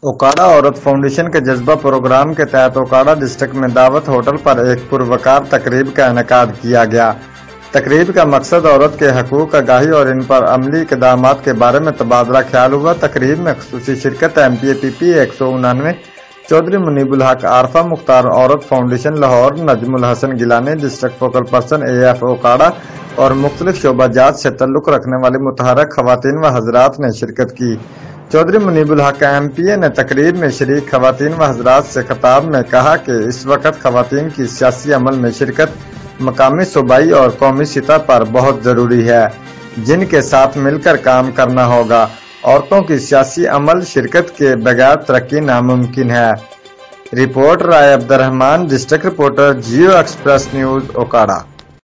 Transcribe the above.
اوکاڑا عورت فاؤنڈیشن کے جذبہ پروگرام کے تحت اوکاڑا ڈسٹرکٹ میں دعوت ہوٹل پر ایک پروقار تقریب کا انعقاد کیا گیا۔ تقریب کا مقصد عورت کے حقوق آگاہی اور ان پر عملی اقدامات کے بارے میں تبادلہ خیال ہوا۔ تقریب میں خصوصی شرکت MPAPP 189 چودھری منیب الحق عارفہ مختار عورت foundation Lahore, Najm Alhassan Gilani district focal person AF Okara اور مختلف شعبہ جات سے تعلق رکھنے والی متحرک خواتین و حضرات نے شرکت کی۔ چودھری منیب الحق MPA نے تقریب میں شریک خواتین و حضرات سے خطاب میں کہا کہ اس وقت خواتین کی سیاسی عمل میں شرکت مقامی صوبائی اور قومی سطح پر بہت ضروری ہے، جن کے ساتھ مل کر کام کرنا ہوگا۔ عورتوں کی سیاسی عمل شرکت کے بغیر ترقی ناممکن ہے۔ Report Rai Abdur Rahman, district reporter, Geo express news, Okara.